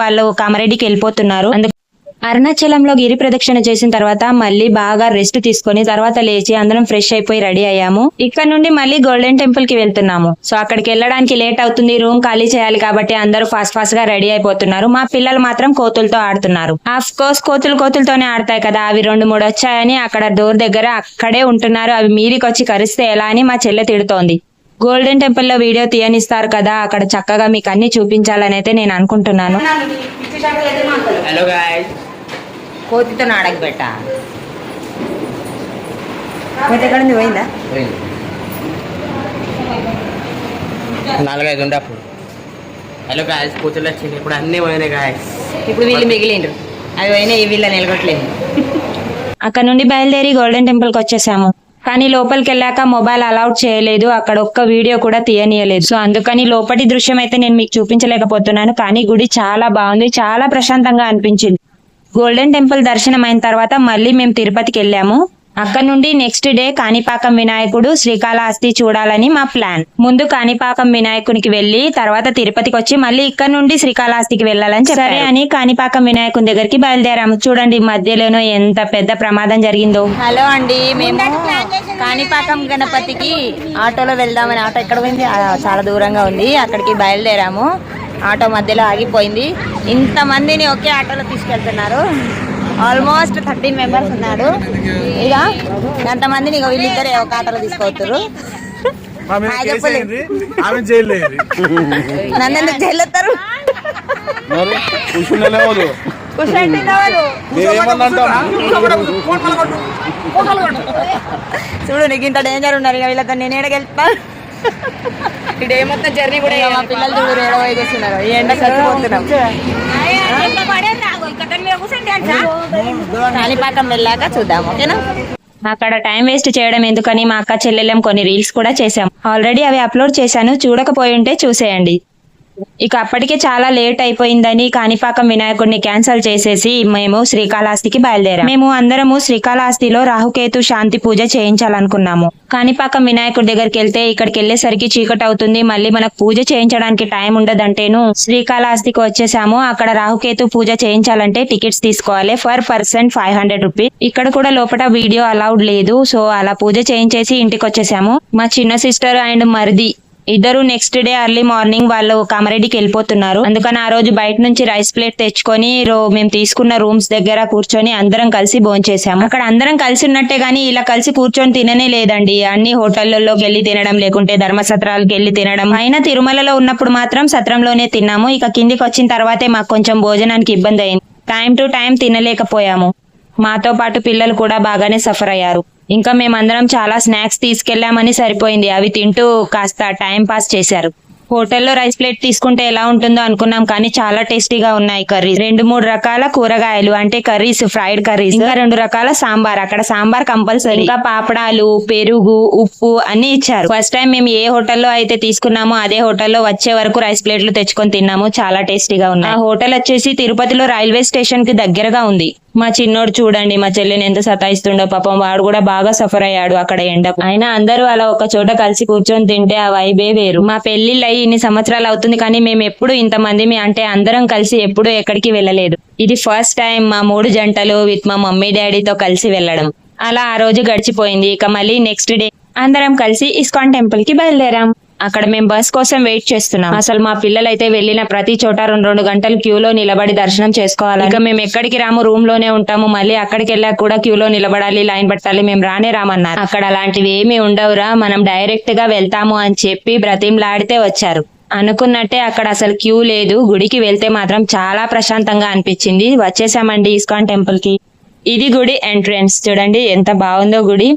వాళ్ళు కామారెడ్డికి వెళ్ళిపోతున్నారు. అరుణాచలంలో గిరి ప్రదక్షిణ చేసిన తర్వాత మళ్ళీ బాగా రెస్ట్ తీసుకొని తర్వాత లేచి అందరం ఫ్రెష్ అయిపోయి రెడీ అయ్యాము. ఇక్కడ నుండి మళ్ళీ గోల్డెన్ టెంపుల్ కి వెళ్తున్నాము. సో అక్కడికి వెళ్ళడానికి లేట్ అవుతుంది, రూమ్ ఖాళీ చేయాలి కాబట్టి అందరూ ఫాస్ట్ గా రెడీ అయిపోతున్నారు. మా పిల్లలు మాత్రం కోతులతో ఆడుతున్నారు. ఆఫ్ కోర్స్ కోతులతోనే ఆడతాయి కదా, అవి 2-3 వచ్చాయని అక్కడ డోర్ దగ్గర అక్కడే ఉంటున్నారు. అవి మీదికి వచ్చి కరిస్తే ఎలా అని మా చెల్లె తిడుతోంది. గోల్డెన్ టెంపుల్ లో వీడియో తీయనిస్తారు కదా, అక్కడ చక్కగా మీకు అన్ని చూపించాలని అయితే నేను అనుకుంటున్నాను. కోతితో ఆడకబెట్ట ఎక్కడ పోయిందా? 4-5 ఉండే అప్పుడు. హలో గాయస్, కోతులు వచ్చింది. ఇప్పుడు అన్ని పోయినాయి గాయస్. ఇప్పుడు వీళ్ళు మిగిలిండ్రు, అవి పోయినాయి, వీళ్ళ నిలగట్లేదు. అక్కడ నుండి బయలుదేరి గోల్డెన్ టెంపుల్ కి వచ్చేసాము. కానీ లోపలికి వెళ్ళాక మొబైల్ అలౌడ్ చేయలేదు, అక్కడ ఒక్క వీడియో కూడా తీయనీయలేదు. సో అందుకని లోపటి దృశ్యం అయితే నేను మీకు చూపించలేకపోతున్నాను. కానీ గుడి చాలా బాగుంది, చాలా ప్రశాంతంగా అనిపించింది. గోల్డెన్ టెంపుల్ దర్శనం అయిన తర్వాత మళ్ళీ మేము తిరుపతికి వెళ్ళాము. అక్కడ నుండి నెక్స్ట్ డే కాణిపాకం వినాయకుడు, శ్రీకాళహస్తి చూడాలని మా ప్లాన్. ముందు కాణిపాకం వినాయకునికి వెళ్లి తర్వాత తిరుపతికి వచ్చి మళ్ళీ ఇక్కడ నుండి శ్రీకాళహస్తికి వెళ్ళాలని సరే అని కాణిపాకం వినాయకుని దగ్గరికి బయలుదేరాము. చూడండి మధ్యలోనూ ఎంత పెద్ద ప్రమాదం జరిగిందో. హలో అండి, మేము కాణిపాకం గణపతికి ఆటోలో వెళ్దామని, ఆటో ఎక్కడ పోయింది, చాలా దూరంగా ఉంది, అక్కడికి బయలుదేరాము. ఆటో మధ్యలో ఆగిపోయింది. ఇంతమందిని ఒకే ఆటోలో తీసుకెళ్తున్నారు. ఆల్మోస్ట్ 13 మెంబర్స్ ఉన్నారు. ఇక ఎంతమందిని ఇక వీళ్ళిద్దరే ఒక ఆటోలో తీసుకోవచ్చారు. నన్ను జైలుతారు. చూడు నీకు ఇంత డేంజర్ ఉన్నారు. ఇక వీళ్ళతో నేను ఏడగెళ్తా. ఇదే మొత్తం జర్నీ కూడా మా పిల్లలు చూడు ఏడవై చేస్తున్నారు. ఈ ఎండ చచ్చిపోతున్నాం. కాణిపాకం వెళ్ళాక చూద్దాం, ఓకేనా? అక్కడ టైం వేస్ట్ చేయడం ఎందుకని మా అక్క చెల్లెలం కొన్ని రీల్స్ కూడా చేసాం. ఆల్రెడీ అవి అప్లోడ్ చేశాను, చూడకపోయి ఉంటే చూసేయండి. ఇక అప్పటికే చాలా లేట్ అయిపోయిందని కాణిపాకం వినాయకుడిని క్యాన్సిల్ చేసేసి మేము శ్రీకాళహస్తికి బయలుదేరాం. మేము అందరము శ్రీకాళహస్తిలో రాహుకేతు శాంతి పూజ చేయించాలనుకున్నాము. కాణిపాకం వినాయకుడి దగ్గరికి వెళ్తే ఇక్కడికి వెళ్ళేసరికి చీకటి అవుతుంది, మళ్ళీ మనకు పూజ చేయించడానికి టైం ఉండదంటేను శ్రీకాళహస్తికి వచ్చేసాము. అక్కడ రాహుకేతు పూజ చేయించాలంటే టికెట్స్ తీసుకోవాలి, పర్ పర్సన్ 500 రూపీస్. ఇక్కడ కూడా లోపల వీడియో అలౌడ్ లేదు. సో అలా పూజ చేయించేసి ఇంటికి వచ్చేసాము. మా చిన్న సిస్టర్ అండ్ మరిది ఇద్దరు నెక్స్ట్ డే ఎర్లీ మార్నింగ్ వాళ్ళు కామారెడ్డికి వెళ్ళిపోతున్నారు. అందుకని ఆ రోజు బయట నుంచి రైస్ ప్లేట్ తెచ్చుకొని మేము తీసుకున్న రూమ్స్ దగ్గర కూర్చొని అందరం కలిసి భోంచేసాము. అక్కడ అందరం కలిసి ఉన్నట్టే గానీ ఇలా కలిసి కూర్చొని తిననే లేదండి. అన్ని హోటళ్లలోకి వెళ్ళి తినడం, లేకుంటే ధర్మసత్రాలకు వెళ్ళి తినడం. అయినా తిరుమలలో ఉన్నప్పుడు మాత్రం సత్రంలోనే తిన్నాము. ఇక కిందికి వచ్చిన తర్వాతే మాకు కొంచెం భోజనానికి ఇబ్బంది అయింది. టైం టు టైం తినలేకపోయాము. మాతో పాటు పిల్లలు కూడా బాగానే సఫర్ అయ్యారు. ఇంకా మేమందరం చాలా స్నాక్స్ తీసుకెళ్లామని సరిపోయింది. అవి తింటూ కాస్త టైం పాస్ చేశారు. హోటల్లో రైస్ ప్లేట్ తీసుకుంటే ఎలా ఉంటుందో అనుకున్నాం, కానీ చాలా టేస్టీగా ఉన్నాయి కర్రీస్. 2-3 రకాల కూరగాయలు అంటే కర్రీస్, ఫ్రైడ్ కర్రీస్, ఇంకా 2 రకాల సాంబార్. అక్కడ సాంబార్ కంపల్సరీ. ఇంకా పాపడాలు, పెరుగు, ఉప్పు అన్ని ఇచ్చారు. ఫస్ట్ టైం మేము ఏ హోటల్లో అయితే తీసుకున్నామో అదే హోటల్లో వచ్చే వరకు రైస్ ప్లేట్లు తెచ్చుకొని తిన్నాము. చాలా టేస్టీగా ఉన్నాయి. ఆ హోటల్ వచ్చేసి తిరుపతిలో రైల్వే స్టేషన్ కి దగ్గరగా ఉంది. మా చిన్నోడు చూడండి మా చెల్లిని ఎంత సతాయిస్తుండో, పాపం వాడు కూడా బాగా సఫర్ అయ్యాడు అక్కడ ఎండకు. అయినా అందరూ అలా ఒక చోట కలిసి కూర్చొని తింటే ఆ వైబే వేరు. మా పెళ్లిళ్ళు అయ్యి ఇన్ని సంవత్సరాలు అవుతుంది, కానీ మేము ఎప్పుడు ఇంతమంది అంటే అందరం కలిసి ఎప్పుడు ఎక్కడికి వెళ్ళలేదు. ఇది ఫస్ట్ టైం మా 3 జంటలు విత్ మా మమ్మీ డాడీతో కలిసి వెళ్ళడం. అలా ఆ రోజు గడిచిపోయింది. ఇక మళ్ళీ నెక్స్ట్ డే అందరం కలిసి ఇస్కాన్ టెంపుల్ కి బయలుదేరాం. అక్కడ మేము బస్ కోసం వెయిట్ చేస్తున్నాం. అసలు మా పిల్లలు అయితే వెళ్లిన ప్రతి చోట 2 గంటలు క్యూలో నిలబడి దర్శనం చేసుకోవాలి. ఇక మేము ఎక్కడికి రాము, రూమ్ లోనే ఉంటాము. మళ్ళీ అక్కడికి వెళ్ళాక కూడా క్యూలో నిలబడాలి, లైన్ పట్టాలి. మేము రామన్నారు. అక్కడ అలాంటివి ఏమీ ఉండవురా, మనం డైరెక్ట్ గా వెళ్తాము అని చెప్పి బ్రతిమలాడితే వచ్చారు. అనుకున్నట్టే అక్కడ అసలు క్యూ లేదు. గుడికి వెళ్తే మాత్రం చాలా ప్రశాంతంగా అనిపించింది. వచ్చేసామండి ఇస్కాన్ టెంపుల్ కి. ఇది గుడి ఎంట్రన్స్. చూడండి ఎంత బాగుందో గుడి.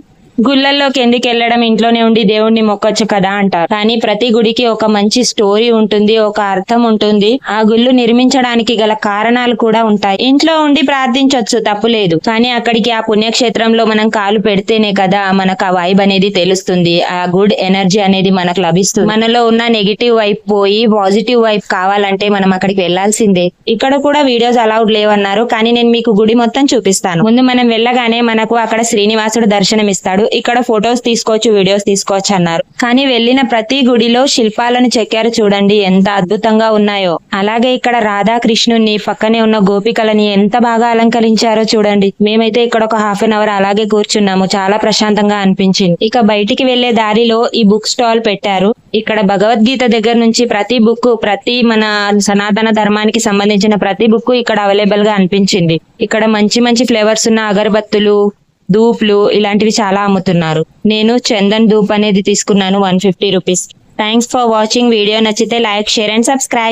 గుళ్ళల్లోకి ఎందుకు వెళ్ళడం, ఇంట్లోనే ఉండి దేవుణ్ణి మొక్కొచ్చు కదా అంటారు. కానీ ప్రతి గుడికి ఒక మంచి స్టోరీ ఉంటుంది, ఒక అర్థం ఉంటుంది. ఆ గుళ్ళు నిర్మించడానికి గల కారణాలు కూడా ఉంటాయి. ఇంట్లో ఉండి ప్రార్థించొచ్చు, తప్పులేదు. కానీ అక్కడికి ఆ పుణ్యక్షేత్రంలో మనం కాలు పెడితేనే కదా మనకు ఆ వైబ్ అనేది తెలుస్తుంది. ఆ గుడ్ ఎనర్జీ అనేది మనకు లభిస్తుంది. మనలో ఉన్న నెగిటివ్ వైపు పోయి పాజిటివ్ వైపు కావాలంటే మనం అక్కడికి వెళ్లాల్సిందే. ఇక్కడ కూడా వీడియోస్ అలౌడ్ లేవన్నారు, కానీ నేను మీకు గుడి మొత్తం చూపిస్తాను. ముందు మనం వెళ్ళగానే మనకు అక్కడ శ్రీనివాసుడు దర్శనం ఇస్తాడు. ఇక్కడ ఫొటోస్ తీసుకోవచ్చు, వీడియోస్ తీసుకోవచ్చు అన్నారు. కానీ వెళ్ళిన ప్రతి గుడిలో శిల్పాలను చెక్కారు చూడండి, ఎంత అద్భుతంగా ఉన్నాయో. అలాగే ఇక్కడ రాధాకృష్ణుని పక్కనే ఉన్న గోపికలని ఎంత బాగా అలంకరించారో చూడండి. మేమైతే ఇక్కడ ఒక హాఫ్ అన్ అవర్ అలాగే కూర్చున్నాము, చాలా ప్రశాంతంగా అనిపించింది. ఇక బయటికి వెళ్లే దారిలో ఈ బుక్ స్టాల్ పెట్టారు. ఇక్కడ భగవద్గీత దగ్గర నుంచి ప్రతి బుక్, ప్రతి మన సనాతన ధర్మానికి సంబంధించిన ప్రతి బుక్ ఇక్కడ అవైలబుల్ గా అనిపించింది. ఇక్కడ మంచి మంచి ఫ్లేవర్స్ ఉన్న అగరబత్తులు, ధూప్లు ఇలాంటివి చాలా అమ్ముతున్నారు. నేను చందన్ ధూప్ అనేది తీసుకున్నాను 150 rupees. Thanks for watching. Video నచ్చితే లైక్, షేర్ అండ్ సబ్స్క్రైబ్.